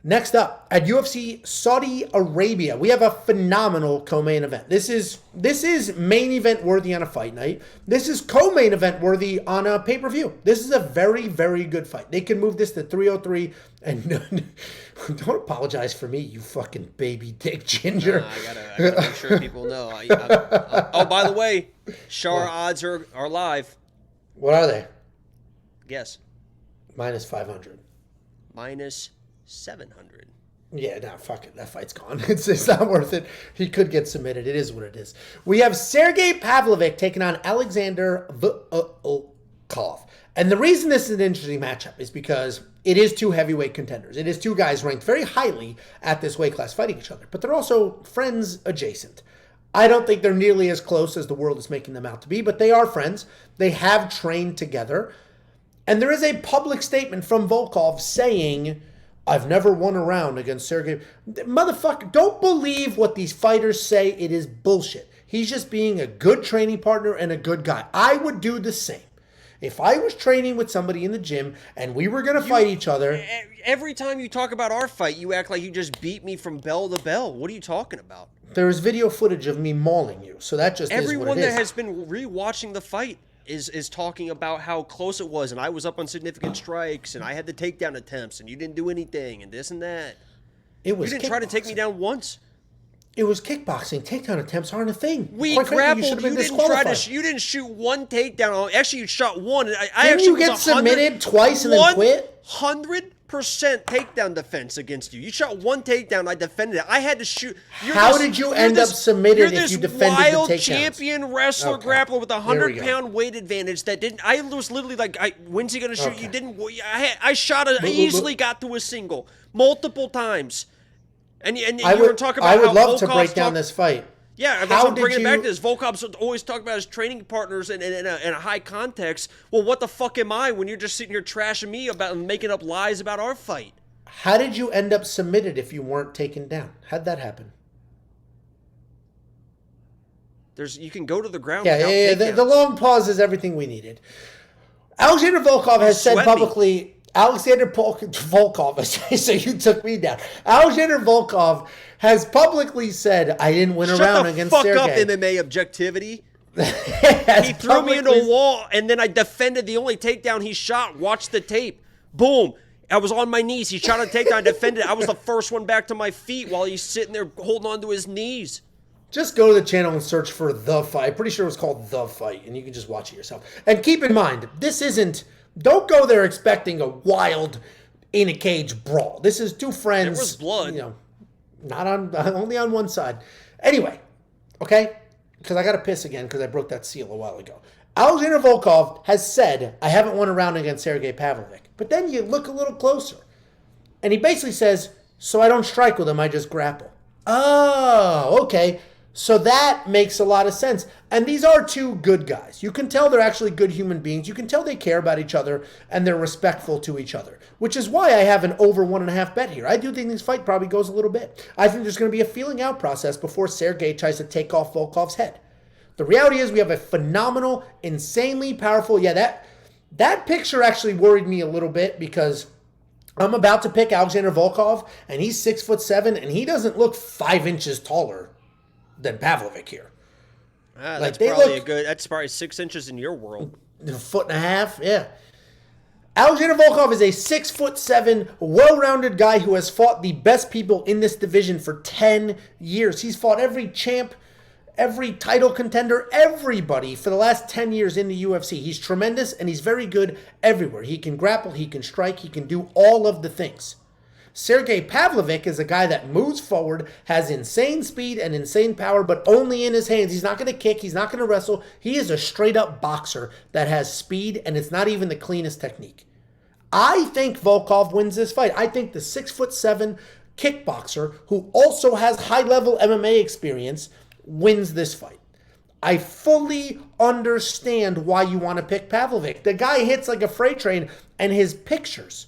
Next up, at UFC Saudi Arabia, we have a phenomenal co-main event. This is main event worthy on a fight night. This is co-main event worthy on a pay-per-view. This is a very, very good fight. They can move this to 303, and don't apologize for me, you fucking baby dick ginger. I gotta make sure people know. Oh, by the way, Shar odds are live. What are they? Guess. Minus 500. Minus 700. Yeah, no, fuck it. That fight's gone. It's not worth it. He could get submitted. It is what it is. We have Sergei Pavlovich taking on Alexander Volkov. And the reason this is an interesting matchup is because it is two heavyweight contenders. It is two guys ranked very highly at this weight class fighting each other. But they're also friends adjacent. I don't think they're nearly as close as the world is making them out to be, but they are friends. They have trained together. And there is a public statement from Volkov saying, I've never won a round against Sergei. Motherfucker, don't believe what these fighters say. It is bullshit. He's just being a good training partner and a good guy. I would do the same. If I was training with somebody in the gym and we were going to fight each other. Every time you talk about our fight, you act like you just beat me from bell to bell. What are you talking about? There is video footage of me mauling you. So that just is what it is. Everyone that has been rewatching the fight is talking about how close it was, and I was up on significant strikes, and I had the takedown attempts, and you didn't do anything, and this and that. It was you didn't try to take me down once. It was kickboxing. Takedown attempts aren't a thing. We grappled. You didn't shoot one takedown. Actually, you shot one. Didn't you get submitted twice and then quit? 100% takedown defense against you. You shot one takedown. I defended it. I had to shoot. How did you end up submitted if you defended the takedowns? You're this wild champion wrestler grappler with a 100-pound weight advantage that didn't. I was literally like, when's he gonna shoot? Okay. You didn't. I shot. I easily got to a single multiple times. And you were talking about I would how love Volkov's to break down this fight. Yeah, that's what I'm bringing it back to this. Volkov's always talking about his training partners in a high context. Well, what the fuck am I when you're just sitting here trashing me about and making up lies about our fight? How did you end up submitted if you weren't taken down? How'd that happen? You can go to the ground. Yeah. The long pause is everything we needed. Alexander Volkov has said publicly. Alexander Volkov, so you took me down. Alexander Volkov has publicly said, I didn't win a round against Sergei. Shut the fuck up, MMA objectivity. He threw me into a wall, and then I defended the only takedown he shot. Watch the tape. Boom. I was on my knees. He shot a takedown. I defended it. I was the first one back to my feet while he's sitting there holding on to his knees. Just go to the channel and search for The Fight. Pretty sure it was called The Fight, and you can just watch it yourself. And keep in mind, this isn't... Don't go there expecting a wild, in-a-cage brawl. This is two friends. There was blood. Only on one side. Anyway, okay? Because I got to piss again because I broke that seal a while ago. Alexander Volkov has said, I haven't won a round against Sergei Pavlovich. But then you look a little closer. And he basically says, so I don't strike with him, I just grapple. Oh, okay. So that makes a lot of sense. And these are two good guys. You can tell they're actually good human beings. You can tell they care about each other and they're respectful to each other, which is why I have an over 1.5 bet here. I do think this fight probably goes a little bit. I think there's going to be a feeling out process before Sergei tries to take off Volkov's head. The reality is we have a phenomenal, insanely powerful, that picture actually worried me a little bit because I'm about to pick Alexander Volkov and he's 6'7" and he doesn't look 5 inches taller than Pavlovich here. That's probably 6 inches in your world. 1.5 feet, yeah. Alexander Volkov is a 6'7", well-rounded guy who has fought the best people in this division for 10 years. He's fought every champ, every title contender, everybody for the last 10 years in the UFC. He's tremendous and he's very good everywhere. He can grapple, he can strike, he can do all of the things. Sergei Pavlovich is a guy that moves forward, has insane speed and insane power, but only in his hands. He's not going to kick. He's not going to wrestle. He is a straight-up boxer that has speed, and it's not even the cleanest technique. I think Volkov wins this fight. I think the 6'7" kickboxer, who also has high-level MMA experience, wins this fight. I fully understand why you want to pick Pavlovich. The guy hits like a freight train, and his pictures...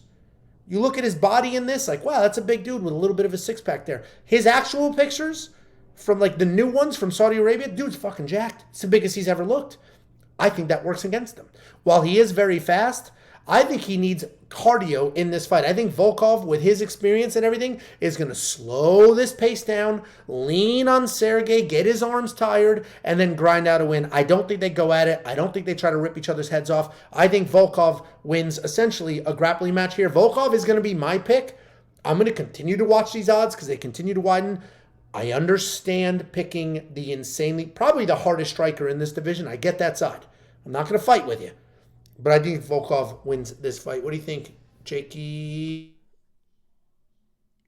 You look at his body in this, like, wow, that's a big dude with a little bit of a six-pack there. His actual pictures from, like, the new ones from Saudi Arabia, dude's fucking jacked. It's the biggest he's ever looked. I think that works against him. While he is very fast, I think he needs cardio in this fight. I think Volkov, with his experience and everything, is going to slow this pace down, lean on Sergei, get his arms tired, and then grind out a win. I don't think they go at it. I don't think they try to rip each other's heads off. I think Volkov wins essentially a grappling match here. Volkov is going to be my pick. I'm going to continue to watch these odds because they continue to widen. I understand picking the insanely, probably the hardest striker in this division. I get that side. I'm not going to fight with you. But I think Volkov wins this fight. What do you think, Jakey?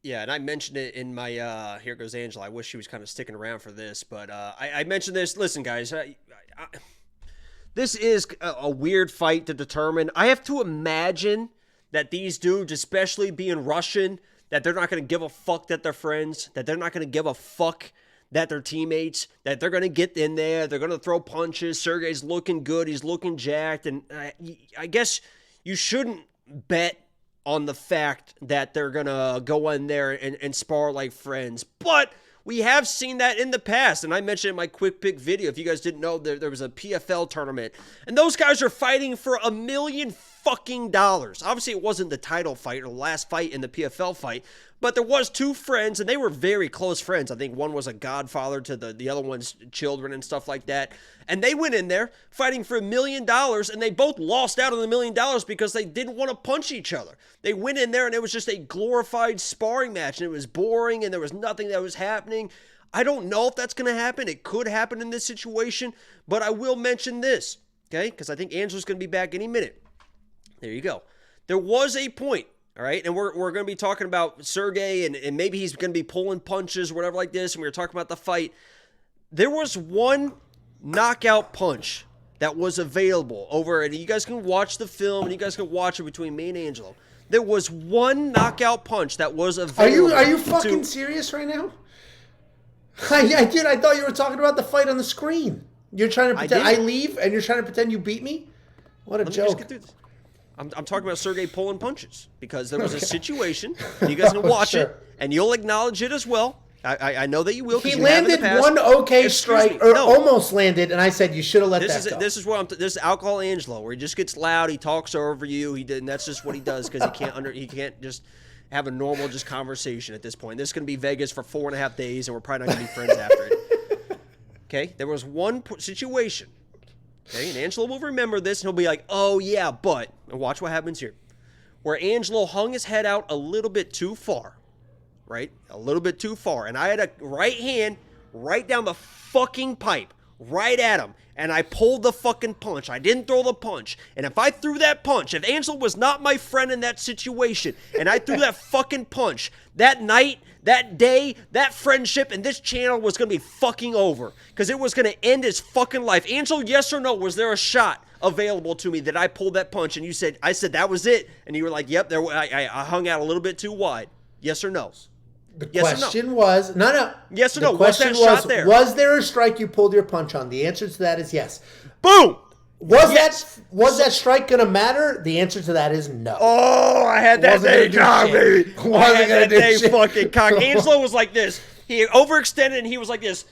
Yeah, and I mentioned it in my Here Goes Angela. I wish she was kind of sticking around for this. But I mentioned this. Listen, guys, this is a weird fight to determine. I have to imagine that these dudes, especially being Russian, that they're not going to give a fuck that they're friends, that they're not going to give a fuck that they're teammates, that they're going to get in there, they're going to throw punches. Sergei's looking good, he's looking jacked, and I guess you shouldn't bet on the fact that they're going to go in there and spar like friends. But we have seen that in the past, and I mentioned in my quick pick video, if you guys didn't know, there was a PFL tournament, and those guys are fighting for $1 million fucking dollars. Obviously, it wasn't the title fight or the last fight in the PFL fight, but there was two friends, and they were very close friends. I think one was a godfather to the other one's children and stuff like that. And they went in there fighting for $1 million, and they both lost out on the $1 million because they didn't want to punch each other. They went in there, and it was just a glorified sparring match, and it was boring, and there was nothing that was happening. I don't know if that's going to happen. It could happen in this situation, but I will mention this, okay? Because I think Angela's going to be back any minute. There you go. There was a point. All right, and we're going to be talking about Sergei, and maybe he's going to be pulling punches or whatever like this, and we were talking about the fight. There was one knockout punch that was available over, and you guys can watch the film, and you guys can watch it between me and Angelo. There was one knockout punch that was available. Are you fucking serious right now? Dude, I thought you were talking about the fight on the screen. You're trying to pretend I leave, and you're trying to pretend you beat me? What a joke. Just get through this. I'm talking about Sergei pulling punches because there was a situation. You guys can watch it, and you'll acknowledge it as well. I know that you will. He landed one okay strike, or almost landed, and I said you should have let that go. This is where this is Alcohol Angelo, where he just gets loud, he talks over you, and that's just what he does because he can't just have a normal just conversation at this point. This is going to be Vegas for 4.5 days, and we're probably not going to be friends after it. Okay, there was one situation. Okay, and Angelo will remember this, and he'll be like, oh, yeah, but, and watch what happens here, where Angelo hung his head out a little bit too far, right? A little bit too far, and I had a right hand right down the fucking pipe, right at him, and I pulled the fucking punch. I didn't throw the punch, and if I threw that punch, if Angelo was not my friend in that situation, and I threw that fucking punch, that night, that day, that friendship, and this channel was going to be fucking over. Because it was going to end his fucking life. Angelo, yes or no, was there a shot available to me that I pulled that punch and I said that was it? And you were like, yep, I hung out a little bit too wide. Yes or no? The question was, no. Yes or no? Was that shot there? Was there a strike you pulled your punch on? The answer to that is yes. Boom! Was that strike going to matter? The answer to that is no. Oh, I had that day cock, baby. I had that day fucking cock. Angelo was like this. He overextended, and he was like this.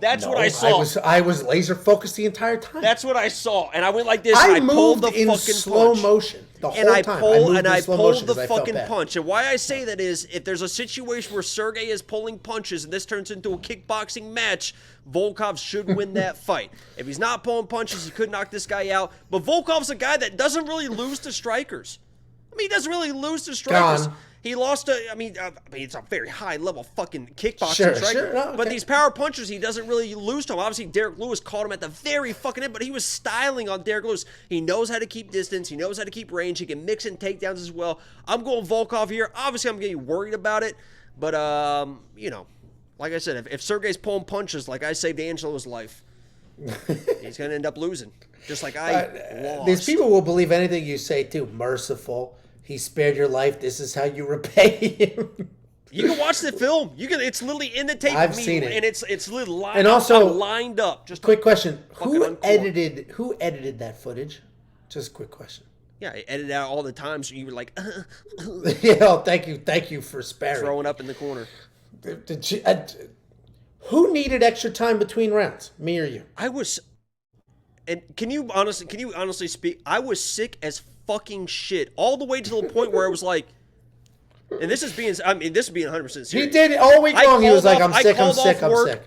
That's what I saw. I was laser focused the entire time. That's what I saw, and I went like this. And I pulled the fucking slow motion the whole time. I pulled the fucking punch. And why I say that is, if there's a situation where Sergei is pulling punches and this turns into a kickboxing match, Volkov should win that fight. If he's not pulling punches, he could knock this guy out. But Volkov's a guy that doesn't really lose to strikers. I mean, he doesn't really lose to strikers. He lost to, I mean, it's a very high-level fucking kickboxing striker. Sure. No, okay. But these power punchers, he doesn't really lose to them. Obviously, Derek Lewis caught him at the very fucking end, but he was styling on Derek Lewis. He knows how to keep distance. He knows how to keep range. He can mix in takedowns as well. I'm going Volkov here. Obviously, I'm getting worried about it. But, you know, like I said, if Sergei's pulling punches like I saved Angelo's life, he's going to end up losing, just like I lost. These people will believe anything you say, too. Merciful. He spared your life. This is how you repay him. You can watch the film. It's literally in the tape. I've seen it, and it's literally lined, and also lined up. Just quick question: Who edited that footage? Just a quick question. Yeah, I edited out all the time, so you were like, yeah. Thank you for sparing. Throwing up in the corner. Who needed extra time between rounds? Me or you? And can you honestly speak? I was sick as fucking shit all the way to the point where I was like, and this is being 100% serious. He did all week long. He was like, I'm sick.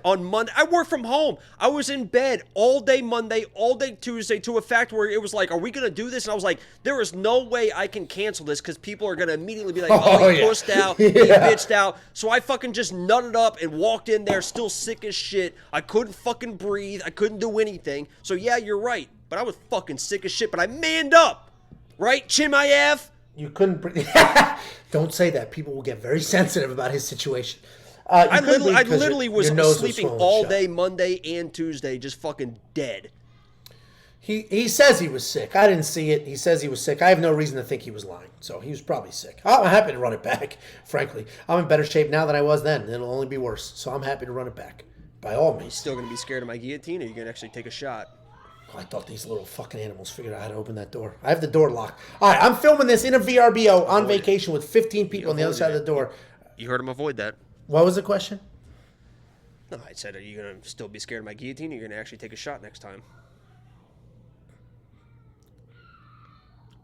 On Monday. I work from home. I was in bed all day Monday, all day Tuesday, to a fact where it was like, are we going to do this? And I was like, there is no way I can cancel this because people are going to immediately be like, he pussed out, he bitched out. So I fucking just nutted up and walked in there still sick as shit. I couldn't fucking breathe. I couldn't do anything. So yeah, you're right. But I was fucking sick as shit. But I manned up. Right, Chimaev? You couldn't breathe. Don't say that. People will get very sensitive about his situation. I literally was sleeping all day Monday and Tuesday, just fucking dead. He says he was sick. I didn't see it. He says he was sick. I have no reason to think he was lying. So he was probably sick. I'm happy to run it back, frankly. I'm in better shape now than I was then. It'll only be worse. So I'm happy to run it back. By all means. You still going to be scared of my guillotine, or are you going to actually take a shot? I thought these little fucking animals figured out how to open that door. I have the door locked. All right, I'm filming this in a VRBO on vacation with 15 people on the other side of the door. You heard him avoid that. What was the question? No, I said, are you going to still be scared of my guillotine, or are you going to actually take a shot next time?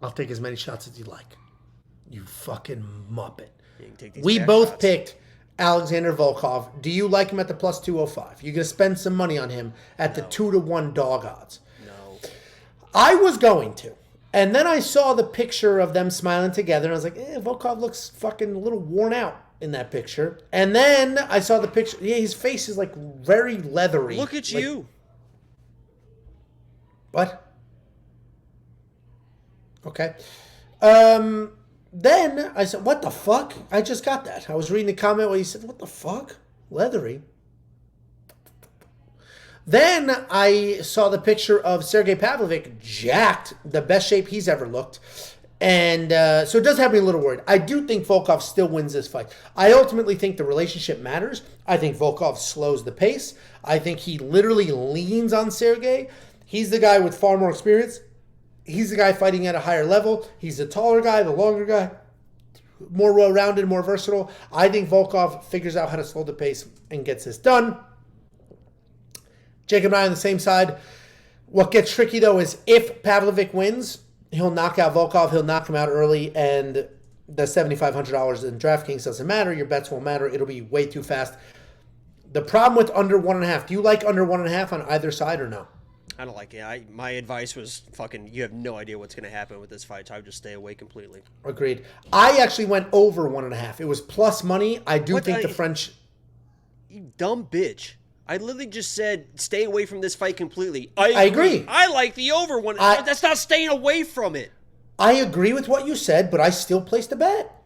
I'll take as many shots as you like. You fucking muppet. We both picked Alexander Volkov. Do you like him at the plus 205? You're going to spend some money on him at the 2-1 dog odds. No. I was going to. And then I saw the picture of them smiling together, and I was like, Volkov looks fucking a little worn out in that picture. And then I saw the picture. Yeah, his face is like very leathery. Look at you. What? Okay. Then I said, what the fuck? I just got that. I was reading the comment where he said, what the fuck? Leathery. Then I saw the picture of Sergei Pavlovich jacked, the best shape he's ever looked. And so it does have me a little worried. I do think Volkov still wins this fight. I ultimately think the relationship matters. I think Volkov slows the pace. I think he literally leans on Sergei. He's the guy with far more experience. He's the guy fighting at a higher level. He's the taller guy, the longer guy, more well-rounded, more versatile. I think Volkov figures out how to slow the pace and gets this done. Jacob and I on the same side. What gets tricky, though, is if Pavlovich wins, he'll knock out Volkov. He'll knock him out early, and the $7,500 in DraftKings doesn't matter. Your bets won't matter. It'll be way too fast. The problem with under 1.5, do you like under 1.5 on either side or no? I don't like it. My advice was fucking, you have no idea what's going to happen with this fight, so I would just stay away completely. Agreed. I actually went over 1.5. It was plus money. I do think the French... You dumb bitch. I literally just said stay away from this fight completely. I agree. I like the over one. That's not staying away from it. I agree with what you said, but I still placed a bet.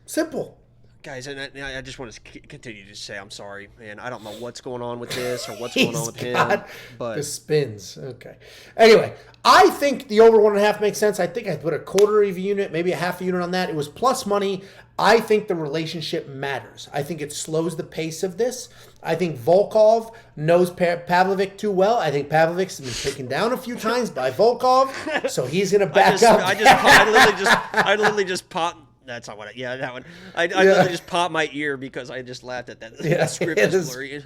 Simple. Guys, and I just want to continue to say I'm sorry, man. I don't know what's going on with this or what's going on with him. But the spins. Okay. Anyway, I think the over 1.5 makes sense. I think I put a quarter of a unit, maybe a half a unit on that. It was plus money. I think the relationship matters. I think it slows the pace of this. I think Volkov knows Pavlovich too well. I think Pavlovich's been taken down a few times by Volkov, so he's going to back up. I literally just popped. That's not what I... Yeah, that one. I literally just popped my ear because I just laughed at that. Yeah, the script is blurry.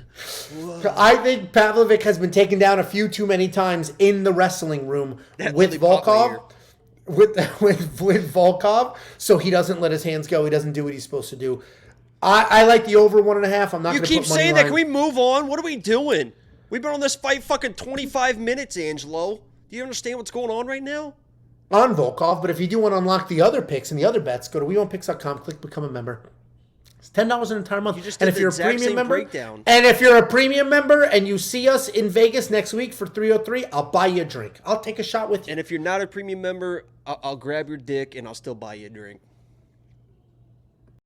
I think Pavlovich has been taken down a few too many times in the wrestling room with Volkov. With Volkov, so he doesn't let his hands go. He doesn't do what he's supposed to do. I like the over 1.5. I'm not going to put money line. You keep saying that. Can we move on? What are we doing? We've been on this fight fucking 25 minutes, Angelo. Do you understand what's going on right now? On Volkov, but if you do want to unlock the other picks and the other bets, go to WeWantPicks.com, click Become a Member. It's $10 an entire month. And if you're a premium member, and if you're a premium member and you see us in Vegas next week for 303, I'll buy you a drink. I'll take a shot with you. And if you're not a premium member, I'll grab your dick and I'll still buy you a drink.